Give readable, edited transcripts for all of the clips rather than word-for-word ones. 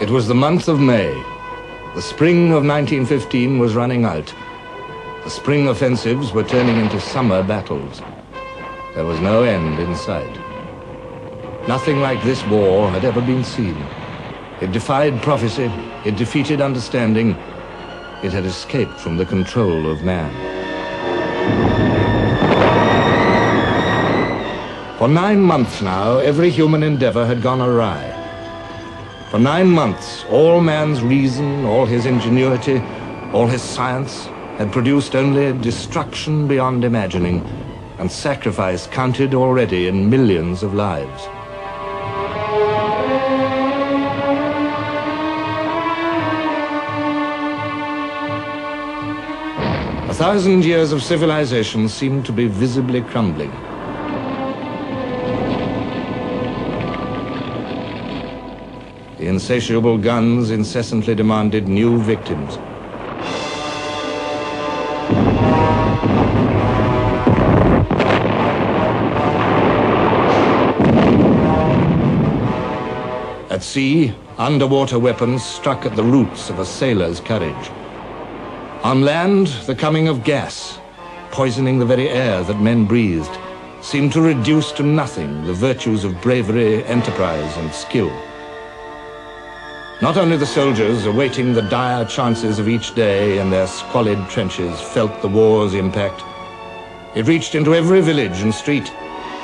It was the month of May. The spring of 1915 was running out. The spring offensives were turning into summer battles. There was no end in sight. Nothing like this war had ever been seen. It defied prophecy, it defeated understanding, it had escaped from the control of man. For 9 months now, every human endeavor had gone awry. For 9 months, all man's reason, all his ingenuity, all his science had produced only destruction beyond imagining, and sacrifice counted already in millions of lives. A 1,000 years of civilization seemed to be visibly crumbling. The insatiable guns incessantly demanded new victims. At sea, underwater weapons struck at the roots of a sailor's courage. On land, the coming of gas, poisoning the very air that men breathed, seemed to reduce to nothing the virtues of bravery, enterprise, and skill. Not only the soldiers awaiting the dire chances of each day in their squalid trenches felt the war's impact. It reached into every village and street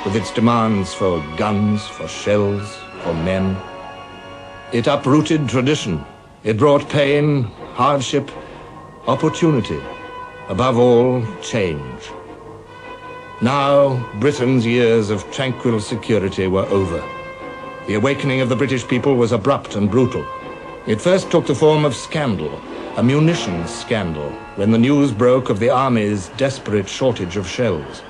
with its demands for guns, for shells, for men. It uprooted tradition. It brought pain, hardship, opportunity, above all, change. Now, Britain's years of tranquil security were over. The awakening of the British people was abrupt and brutal. It first took the form of scandal, a munitions scandal, when the news broke of the Army's desperate shortage of shells.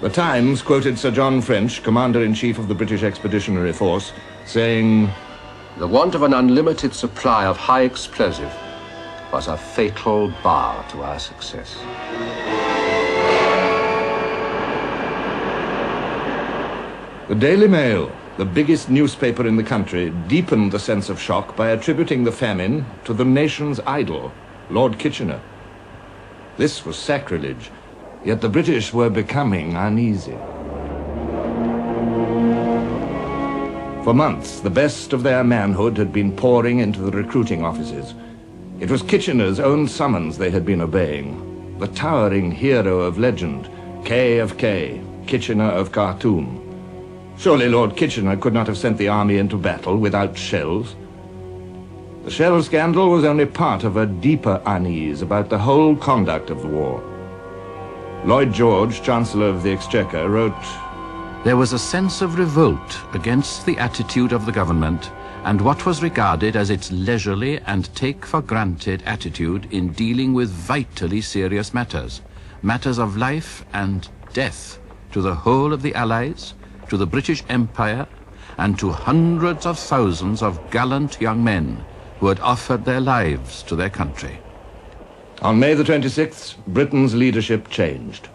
The Times quoted Sir John French, Commander-in-Chief of the British Expeditionary Force, saying, "The want of an unlimited supply of high explosive was a fatal bar to our success." The Daily Mail, the biggest newspaper in the country, deepened the sense of shock by attributing the famine to the nation's idol, Lord Kitchener. This was sacrilege, yet the British were becoming uneasy. For months, the best of their manhood had been pouring into the recruiting offices. It was Kitchener's own summons they had been obeying. The towering hero of legend, K of K, Kitchener of Khartoum. Surely Lord Kitchener could not have sent the army into battle without shells. The shell scandal was only part of a deeper unease about the whole conduct of the war. Lloyd George, Chancellor of the Exchequer, wrote, "There was a sense of revolt against the attitude of the government and what was regarded as its leisurely and take-for-granted attitude in dealing with vitally serious matters, matters of life and death to the whole of the Allies, to the British Empire, and to hundreds of thousands of gallant young men who had offered their lives to their country." On May the 26th, Britain's leadership changed.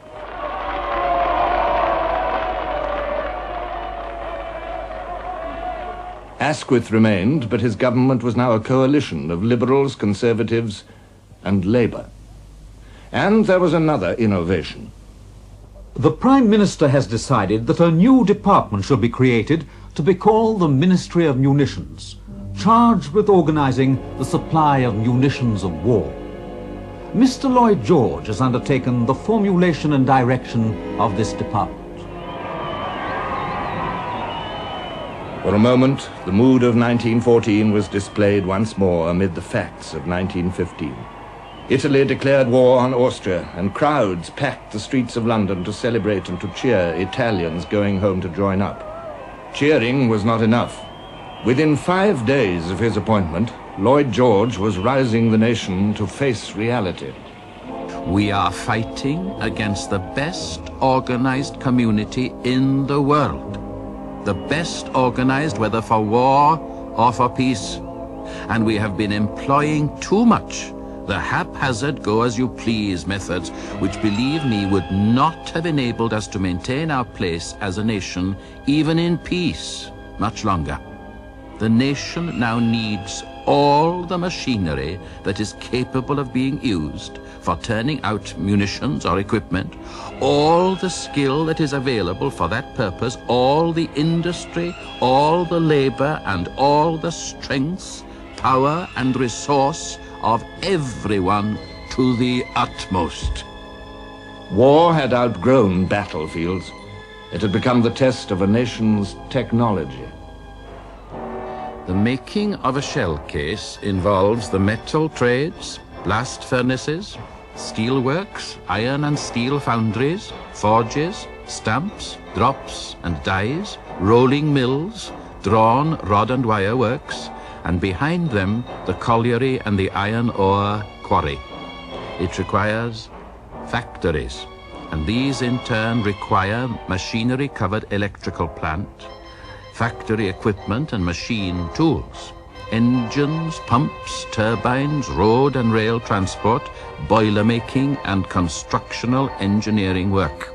Asquith remained, but his government was now a coalition of Liberals, Conservatives, and Labour. And there was another innovation. The Prime Minister has decided that a new department shall be created to be called the Ministry of Munitions, charged with organizing the supply of munitions of war. Mr. Lloyd George has undertaken the formulation and direction of this department. For a moment, the mood of 1914 was displayed once more amid the facts of 1915. Italy declared war on Austria, and crowds packed the streets of London to celebrate and to cheer Italians going home to join up. Cheering was not enough. Within 5 days of his appointment, Lloyd George was rousing the nation to face reality. "We are fighting against the best organized community in the world. The best organized whether for war or for peace. And we have been employing too much the haphazard go-as-you-please methods which, believe me, would not have enabled us to maintain our place as a nation, even in peace, much longer." The nation now needs all the machinery that is capable of being used for turning out munitions or equipment, all the skill that is available for that purpose, all the industry, all the labor, and all the strength, power, and resource of everyone to the utmost. War had outgrown battlefields. It had become the test of a nation's technology. The making of a shell case involves the metal trades, blast furnaces, steel works, iron and steel foundries, forges, stamps, drops and dies, rolling mills, drawn rod and wire works, and behind them the colliery and the iron ore quarry. It requires factories, and these in turn require machinery-covered electrical plant, factory equipment and machine tools, engines, pumps, turbines, road and rail transport, boiler making and constructional engineering work.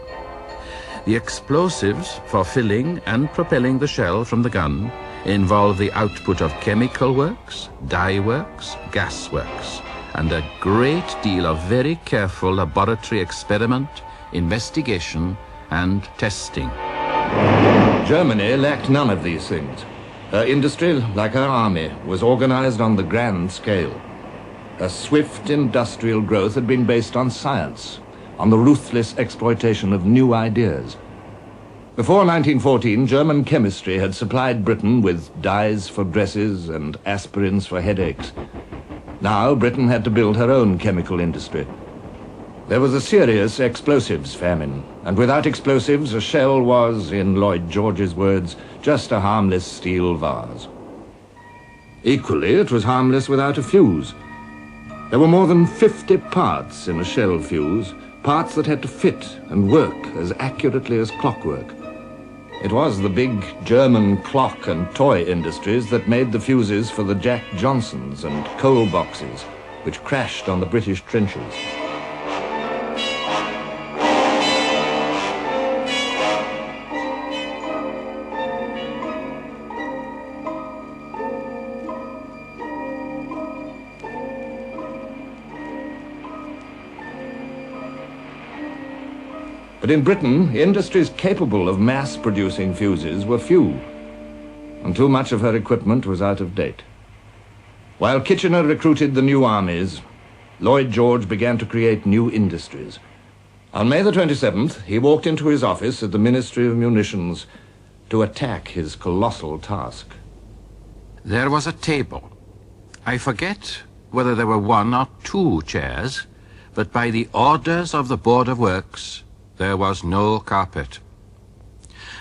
The explosives for filling and propelling the shell from the gun involve the output of chemical works, dye works, gas works, and a great deal of very careful laboratory experiment, investigation and testing. Germany lacked none of these things. Her industry, like her army, was organized on the grand scale. Her swift industrial growth had been based on science, on the ruthless exploitation of new ideas. Before 1914, German chemistry had supplied Britain with dyes for dresses and aspirins for headaches. Now Britain had to build her own chemical industry. There was a serious explosives famine, and without explosives, a shell was, in Lloyd George's words, just a harmless steel vase. Equally, it was harmless without a fuse. There were more than 50 parts in a shell fuse, parts that had to fit and work as accurately as clockwork. It was the big German clock and toy industries that made the fuses for the Jack Johnsons and coal boxes, which crashed on the British trenches. But in Britain, industries capable of mass-producing fuses were few, and too much of her equipment was out of date. While Kitchener recruited the new armies, Lloyd George began to create new industries. On May the 27th, he walked into his office at the Ministry of Munitions to attack his colossal task. There was a table. I forget whether there were 1 or 2 chairs, but by the orders of the Board of Works, there was no carpet.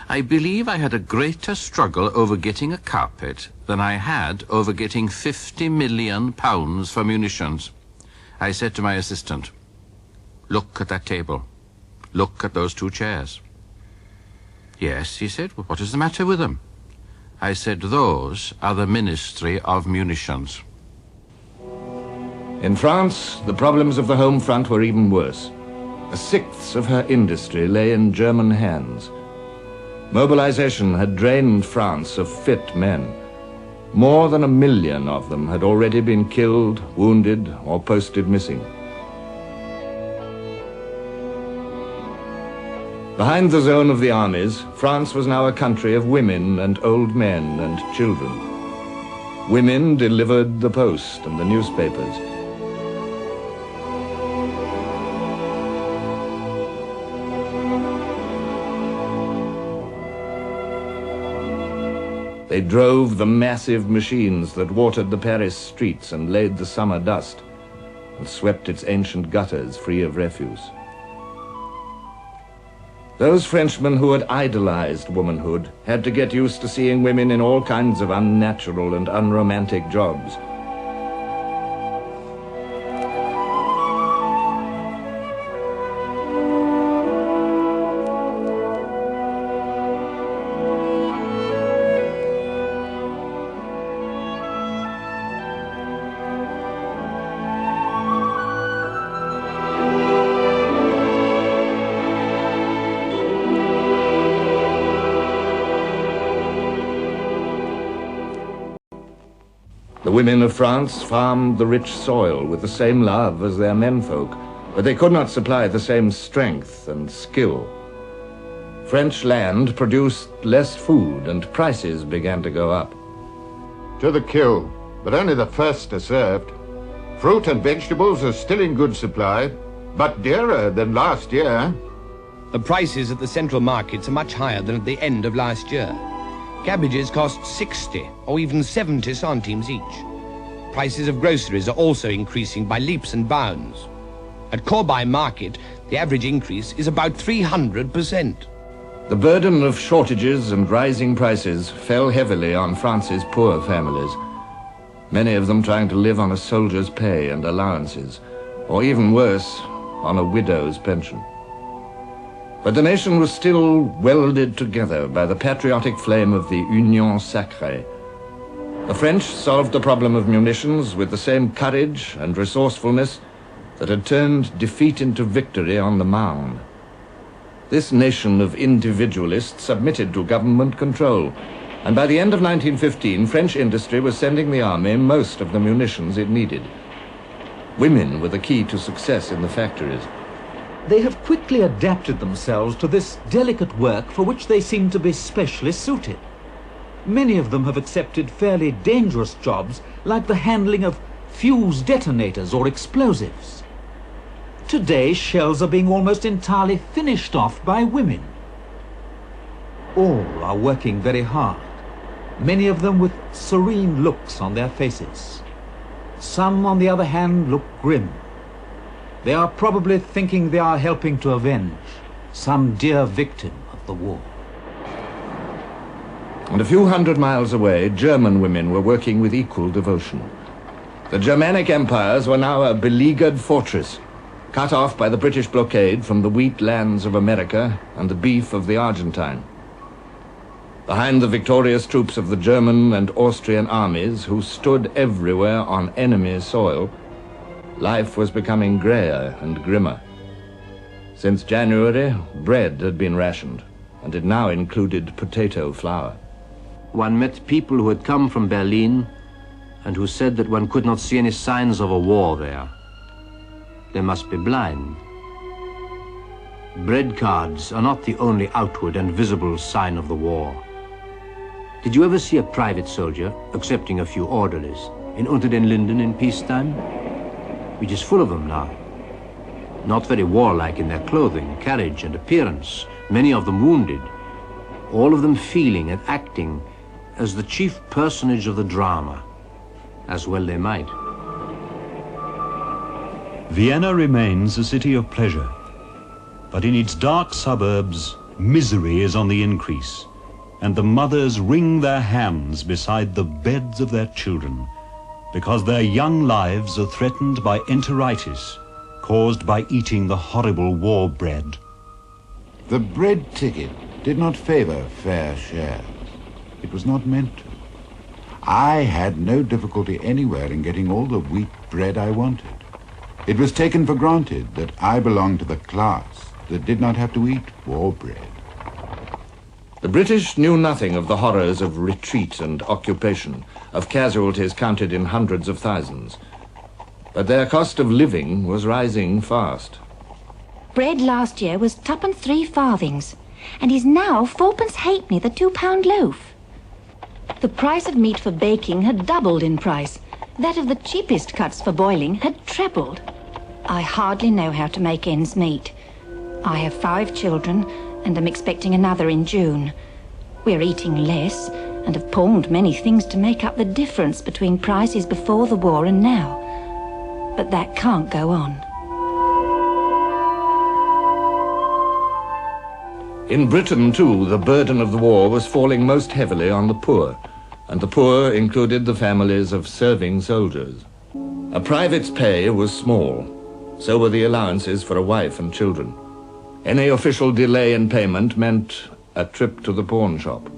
I believe I had a greater struggle over getting a carpet than I had over getting £50 million for munitions. I said to my assistant, "Look at that table. Look at those 2 chairs." "Yes," he said. "Well, what is the matter with them?" I said, "Those are the Ministry of Munitions." In France, the problems of the home front were even worse. 1/6 of her industry lay in German hands. Mobilization had drained France of fit men. More than 1 million of them had already been killed, wounded, or posted missing. Behind the zone of the armies, France was now a country of women and old men and children. Women delivered the post and the newspapers. They drove the massive machines that watered the Paris streets and laid the summer dust and swept its ancient gutters free of refuse. Those Frenchmen who had idolized womanhood had to get used to seeing women in all kinds of unnatural and unromantic jobs. The women of France farmed the rich soil with the same love as their menfolk, but they could not supply the same strength and skill. French land produced less food and prices began to go up. To the kill, but only the first are served. Fruit and vegetables are still in good supply, but dearer than last year. The prices at the central markets are much higher than at the end of last year. Cabbages cost 60 or even 70 centimes each. Prices of groceries are also increasing by leaps and bounds. At Corbeil Market, the average increase is about 300%. The burden of shortages and rising prices fell heavily on France's poor families, many of them trying to live on a soldier's pay and allowances, or even worse, on a widow's pension. But the nation was still welded together by the patriotic flame of the Union Sacrée. The French solved the problem of munitions with the same courage and resourcefulness that had turned defeat into victory on the Marne. This nation of individualists submitted to government control, and by the end of 1915, French industry was sending the army most of the munitions it needed. Women were the key to success in the factories. They have quickly adapted themselves to this delicate work for which they seem to be specially suited. Many of them have accepted fairly dangerous jobs like the handling of fuse detonators or explosives. Today, shells are being almost entirely finished off by women. All are working very hard, many of them with serene looks on their faces. Some, on the other hand, look grim. They are probably thinking they are helping to avenge some dear victim of the war. And a few hundred miles away, German women were working with equal devotion. The Germanic empires were now a beleaguered fortress, cut off by the British blockade from the wheat lands of America and the beef of the Argentine. Behind the victorious troops of the German and Austrian armies, who stood everywhere on enemy soil, life was becoming grayer and grimmer. Since January, bread had been rationed, and it now included potato flour. One met people who had come from Berlin and who said that one could not see any signs of a war there. They must be blind. Bread cards are not the only outward and visible sign of the war. Did you ever see a private soldier, excepting a few orderlies, in Unter den Linden in peacetime? Which is full of them now. Not very warlike in their clothing, carriage, and appearance, many of them wounded, all of them feeling and acting as the chief personage of the drama, as well they might. Vienna remains a city of pleasure, but in its dark suburbs, misery is on the increase, and the mothers wring their hands beside the beds of their children, because their young lives are threatened by enteritis, caused by eating the horrible war bread. The bread ticket did not favor fair shares. It was not meant to. I had no difficulty anywhere in getting all the wheat bread I wanted. It was taken for granted that I belonged to the class that did not have to eat war bread. The British knew nothing of the horrors of retreat and occupation, of casualties counted in hundreds of thousands. But their cost of living was rising fast. Bread last year was 2 3 farthings, and is now 4 halfpenny the £2 loaf. The price of meat for baking had doubled in price. That of the cheapest cuts for boiling had trebled. I hardly know how to make ends meet. I have 5 children, and am expecting another in June. We're eating less, and have pawned many things to make up the difference between prices before the war and now. But that can't go on. In Britain, too, the burden of the war was falling most heavily on the poor, and the poor included the families of serving soldiers. A private's pay was small, so were the allowances for a wife and children. Any official delay in payment meant a trip to the pawn shop.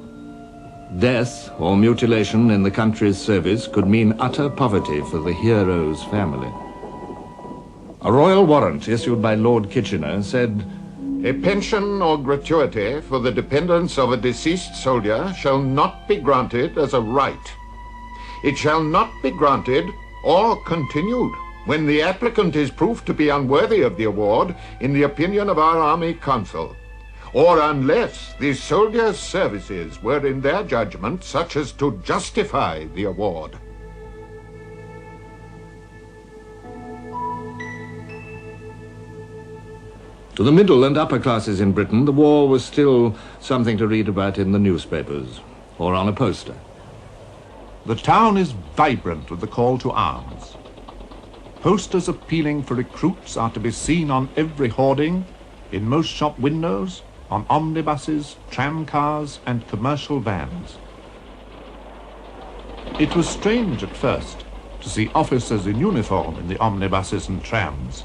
Death or mutilation in the country's service could mean utter poverty for the hero's family. A royal warrant issued by Lord Kitchener said, "A pension or gratuity for the dependents of a deceased soldier shall not be granted as a right. It shall not be granted or continued when the applicant is proved to be unworthy of the award in the opinion of our Army Council, or unless the soldier's services were in their judgment such as to justify the award. To the middle and upper classes in Britain, the war was still something to read about in the newspapers or on a poster. The town is vibrant with the call to arms. Posters appealing for recruits are to be seen on every hoarding, in most shop windows, on omnibuses, tramcars, and commercial vans. It was strange at first to see officers in uniform in the omnibuses and trams,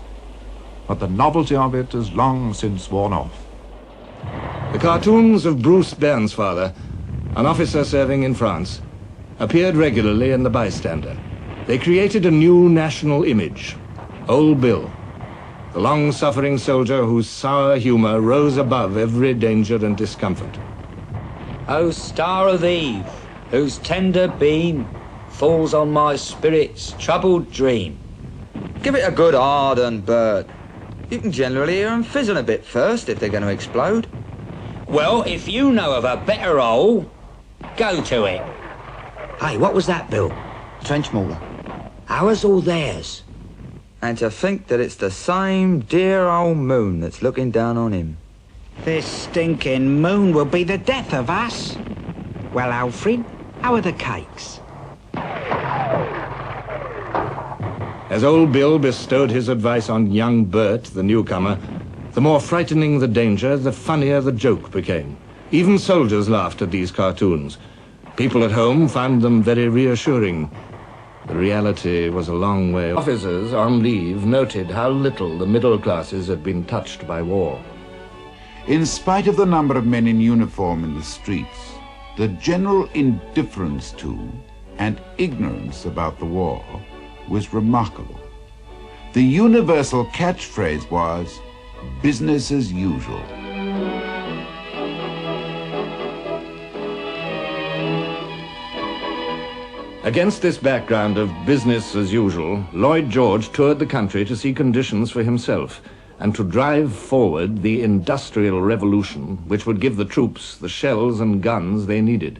but the novelty of it has long since worn off. The cartoons of Bruce Bairnsfather, an officer serving in France, appeared regularly in the Bystander. They created a new national image, Old Bill, the long-suffering soldier whose sour humor rose above every danger and discomfort. O star of eve, whose tender beam falls on my spirit's troubled dream. Give it a good ardent bird. You can generally hear them fizzing a bit first if they're going to explode. Well, if you know of a better hole, go to it. Hey, what was that, Bill? Trench mortar. Ours or theirs? And to think that it's the same dear old moon that's looking down on him. This stinking moon will be the death of us. Well, Alfred, how are the cakes? As Old Bill bestowed his advice on young Bert, the newcomer, the more frightening the danger, the funnier the joke became. Even soldiers laughed at these cartoons. People at home found them very reassuring. The reality was a long way off. Officers on leave noted how little the middle classes had been touched by war. In spite of the number of men in uniform in the streets, the general indifference to and ignorance about the war was remarkable. The universal catchphrase was, business as usual. Against this background of business as usual, Lloyd George toured the country to see conditions for himself and to drive forward the industrial revolution which would give the troops the shells and guns they needed.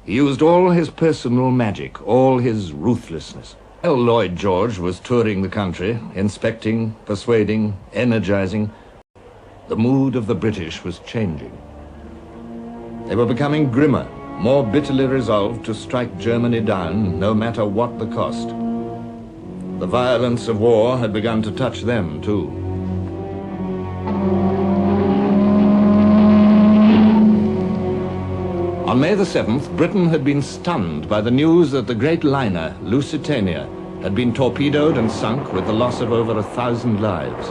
He used all his personal magic, all his ruthlessness. While Lloyd George was touring the country, inspecting, persuading, energizing, the mood of the British was changing. They were becoming grimmer, more bitterly resolved to strike Germany down, no matter what the cost. The violence of war had begun to touch them, too. On May the 7th, Britain had been stunned by the news that the great liner, Lusitania, had been torpedoed and sunk with the loss of over 1,000 lives.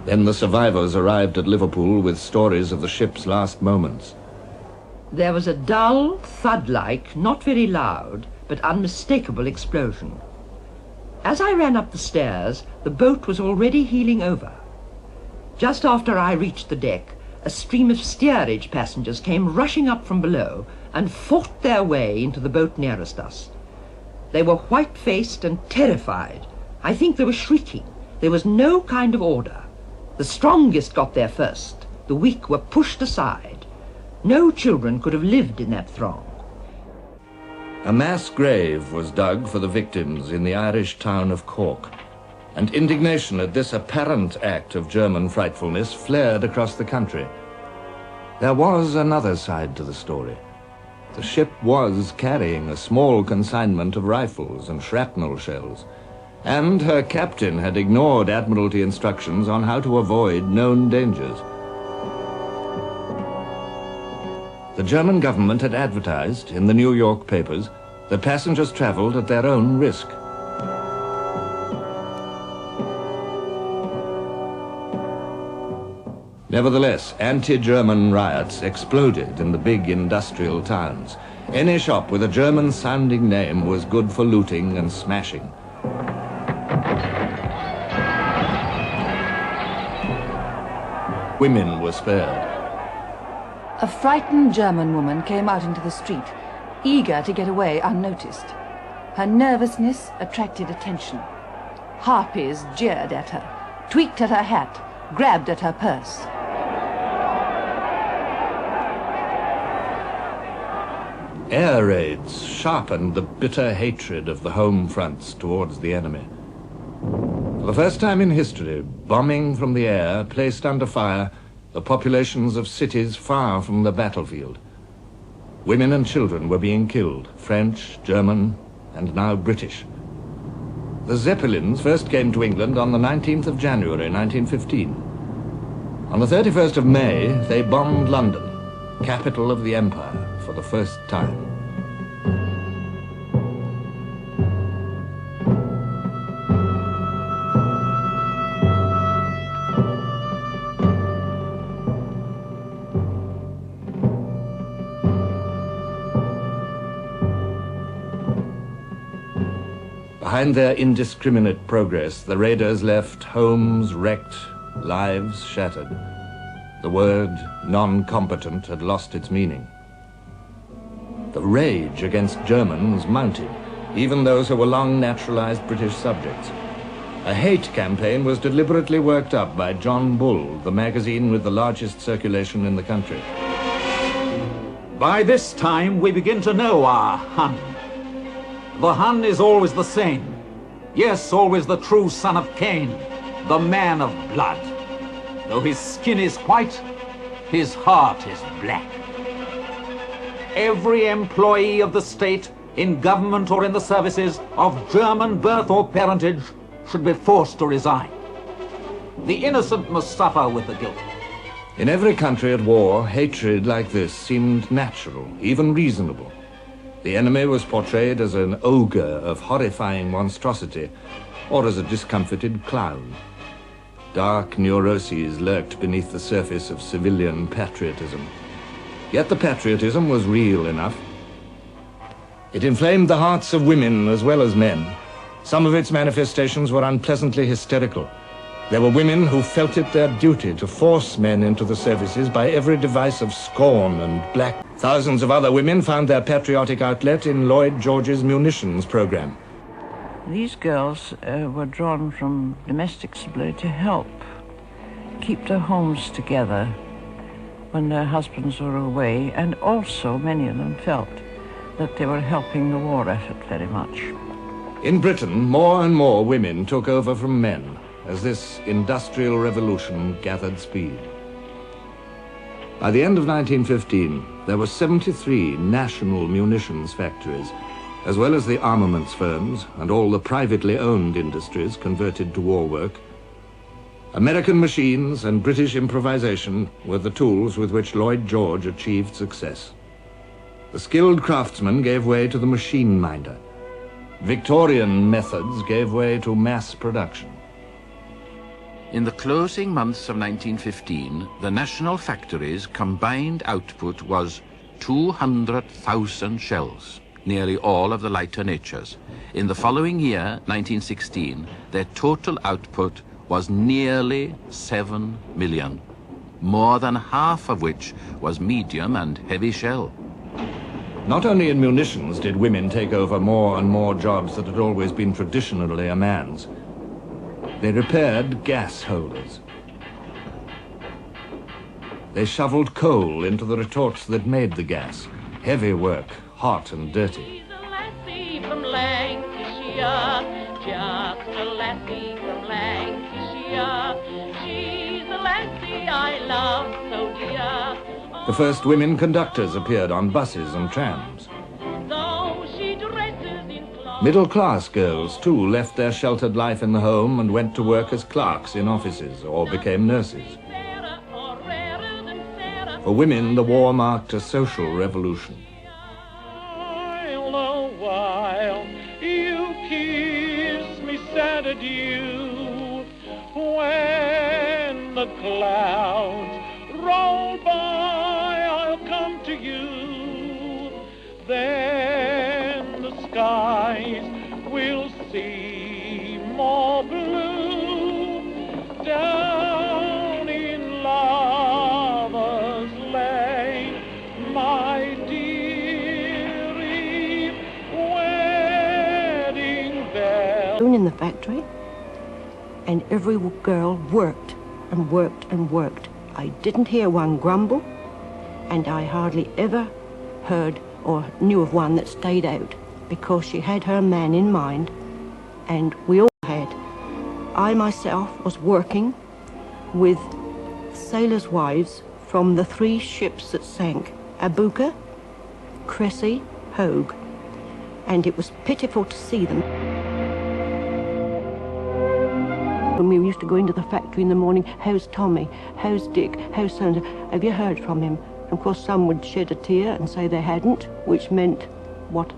Then the survivors arrived at Liverpool with stories of the ship's last moments. There was a dull, thud-like, not very loud, but unmistakable explosion. As I ran up the stairs, the boat was already heeling over. Just after I reached the deck, a stream of steerage passengers came rushing up from below and fought their way into the boat nearest us. They were white-faced and terrified. I think they were shrieking. There was no kind of order. The strongest got there first. The weak were pushed aside. No children could have lived in that throng. A mass grave was dug for the victims in the Irish town of Cork, and indignation at this apparent act of German frightfulness flared across the country. There was another side to the story. The ship was carrying a small consignment of rifles and shrapnel shells, and her captain had ignored Admiralty instructions on how to avoid known dangers. The German government had advertised in the New York papers that passengers traveled at their own risk. Nevertheless, anti-German riots exploded in the big industrial towns. Any shop with a German-sounding name was good for looting and smashing. women were spared. A frightened German woman came out into the street, eager to get away unnoticed. Her nervousness attracted attention. Harpies jeered at her, tweaked at her hat, grabbed at her purse. Air raids sharpened the bitter hatred of the home fronts towards the enemy. For the first time in history, bombing from the air placed under fire the populations of cities far from the battlefield. Women and children were being killed, French, German, and now British. The Zeppelins first came to England on the 19th of January 1915. On the 31st of May, they bombed London, capital of the empire, for the first time. Behind their indiscriminate progress, the raiders left homes wrecked, lives shattered. The word non-combatant had lost its meaning. The rage against Germans mounted, even those who were long naturalized British subjects. A hate campaign was deliberately worked up by John Bull, the magazine with the largest circulation in the country. By this time, we begin to know our Hun. The Hun is always the same. Yes, always the true son of Cain, the man of blood. Though his skin is white, his heart is black. Every employee of the state, in government or in the services, of German birth or parentage, should be forced to resign. The innocent must suffer with the guilty. In every country at war, hatred like this seemed natural, even reasonable. The enemy was portrayed as an ogre of horrifying monstrosity, or as a discomfited clown. Dark neuroses lurked beneath the surface of civilian patriotism. Yet the patriotism was real enough. It inflamed the hearts of women as well as men. Some of its manifestations were unpleasantly hysterical. There were women who felt it their duty to force men into the services by every device of scorn and black. Thousands of other women found their patriotic outlet in Lloyd George's munitions program. These girls were drawn from domestic stability to help keep their homes together when their husbands were away, and also many of them felt that they were helping the war effort very much. In Britain, more and more women took over from men as this industrial revolution gathered speed. By the end of 1915, there were 73 national munitions factories, as well as the armaments firms and all the privately owned industries converted to war work. American machines and British improvisation were the tools with which Lloyd George achieved success. The skilled craftsman gave way to the machine minder. Victorian methods gave way to mass production. In the closing months of 1915, the national factories' combined output was 200,000 shells, nearly all of the lighter natures. In the following year, 1916, their total output was nearly 7 million, more than half of which was medium and heavy shell. Not only in munitions did women take over more and more jobs that had always been traditionally a man's. They repaired gas holders. They shoveled coal into the retorts that made the gas. Heavy work, hot and dirty. She's a lassie from Lancashire, just a lassie from Lancashire. She's a lassie I love so dear. The first women conductors appeared on buses and trams. Though she dresses in Middle-class girls, too, left their sheltered life in the home and went to work as clerks in offices or became nurses. For women, the war marked a social revolution. a while you kiss me sad adieu. When the clouds roll by, I'll come to you. Then the skies will seem more blue down in life. in the factory, and every girl worked and worked and worked. I didn't hear one grumble, and I hardly ever heard or knew of one that stayed out, because she had her man in mind, and we all had. I myself was working with sailors' wives from the 3 ships that sank, Abuka, Cressy, Hogue, and it was pitiful to see them. When we used to go into the factory in the morning, how's Tommy, how's Dick, how's so-and-so, have you heard from him? And of course some would shed a tear and say they hadn't, which meant what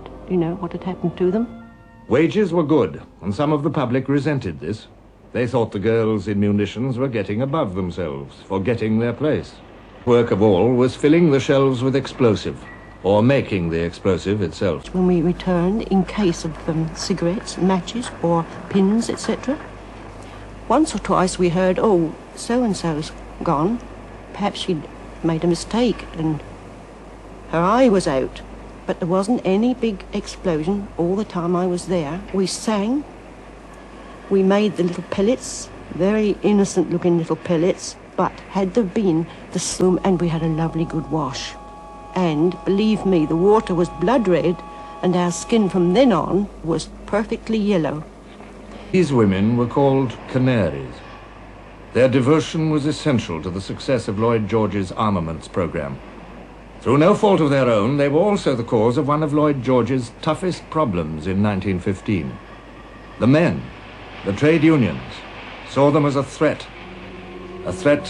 had happened to them. Wages were good, and some of the public resented this. They thought the girls in munitions were getting above themselves, forgetting their place. Work of all was filling the shelves with explosive, or making the explosive itself. When we returned, in case of cigarettes, matches, or pins, etc., once or twice we heard, oh, so-and-so's gone. Perhaps she'd made a mistake and her eye was out. But there wasn't any big explosion all the time I was there. We sang. We made the little pellets, very innocent-looking little pellets, but had there been the sloom, and we had a lovely good wash. And, believe me, the water was blood red, and our skin from then on was perfectly yellow. These women were called canaries. Their devotion was essential to the success of Lloyd George's armaments program. Through no fault of their own, they were also the cause of one of Lloyd George's toughest problems in 1915. The men, the trade unions, saw them as a threat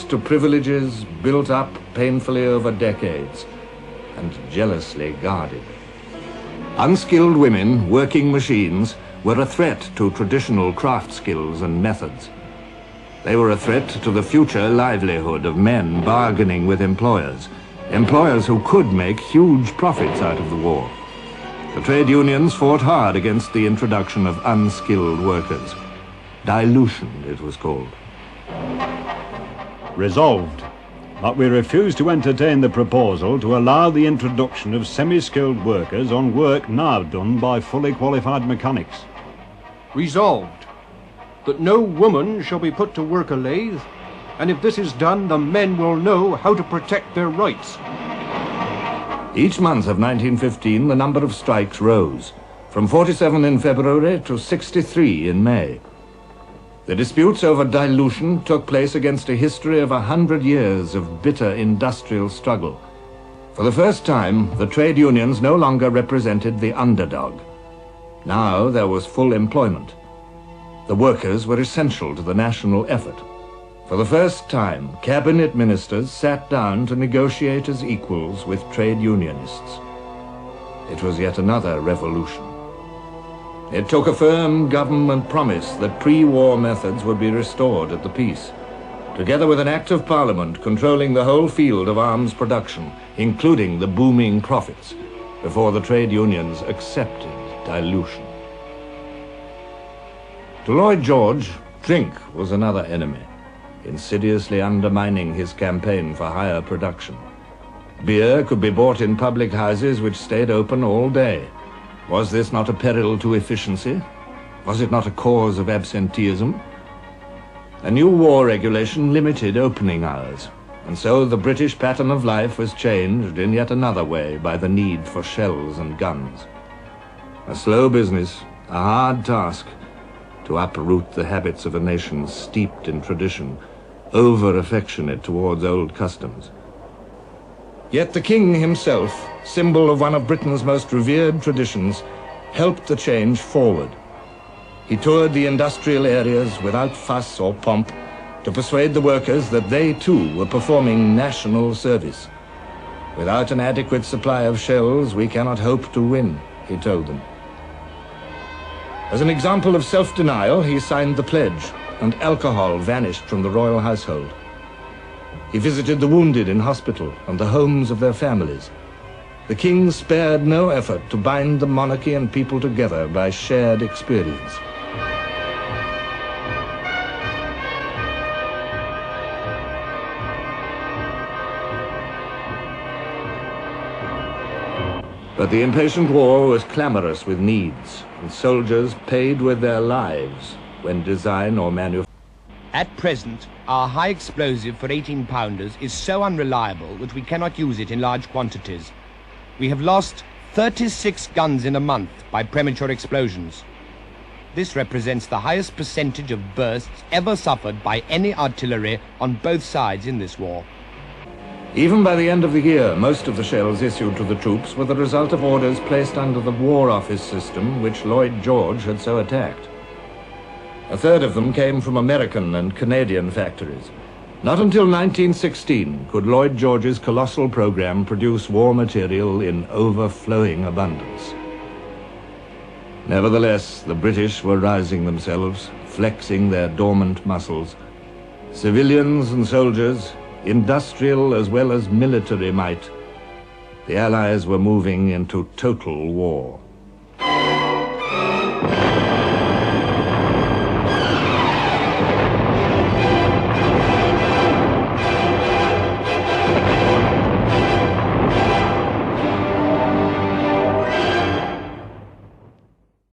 to privileges built up painfully over decades and jealously guarded. Unskilled women working machines were a threat to traditional craft skills and methods. They were a threat to the future livelihood of men bargaining with employers who could make huge profits out of the war. The trade unions fought hard against the introduction of unskilled workers. Dilution, it was called. Resolved, but we refuse to entertain the proposal to allow the introduction of semi-skilled workers on work now done by fully qualified mechanics. Resolved, that no woman shall be put to work a lathe, and if this is done, the men will know how to protect their rights. Each month of 1915, the number of strikes rose, from 47 in February to 63 in May. The disputes over dilution took place against a history of 100 years of bitter industrial struggle. For the first time, the trade unions no longer represented the underdog. Now there was full employment. The workers were essential to the national effort. For the first time, cabinet ministers sat down to negotiate as equals with trade unionists. It was yet another revolution. It took a firm government promise that pre-war methods would be restored at the peace, together with an act of parliament controlling the whole field of arms production, including the booming profits, before the trade unions accepted dilution. To Lloyd George, drink was another enemy, insidiously undermining his campaign for higher production. Beer could be bought in public houses which stayed open all day. Was this not a peril to efficiency? Was it not a cause of absenteeism? A new war regulation limited opening hours, and so the British pattern of life was changed in yet another way by the need for shells and guns. A slow business, a hard task, to uproot the habits of a nation steeped in tradition, over-affectionate towards old customs. Yet the king himself, symbol of one of Britain's most revered traditions, helped the change forward. He toured the industrial areas without fuss or pomp to persuade the workers that they too were performing national service. Without an adequate supply of shells, we cannot hope to win, he told them. As an example of self-denial, he signed the pledge, and alcohol vanished from the royal household. He visited the wounded in hospital and the homes of their families. The king spared no effort to bind the monarchy and people together by shared experience. But the impatient war was clamorous with needs, and soldiers paid with their lives when design or manufacture. At present, our high explosive for 18-pounders is so unreliable that we cannot use it in large quantities. We have lost 36 guns in a month by premature explosions. This represents the highest percentage of bursts ever suffered by any artillery on both sides in this war. Even by the end of the year, most of the shells issued to the troops were the result of orders placed under the War Office system which Lloyd George had so attacked. A third of them came from American and Canadian factories. Not until 1916 could Lloyd George's colossal program produce war material in overflowing abundance. Nevertheless, the British were rising themselves, flexing their dormant muscles. Civilians and soldiers, industrial as well as military might, the Allies were moving into total war.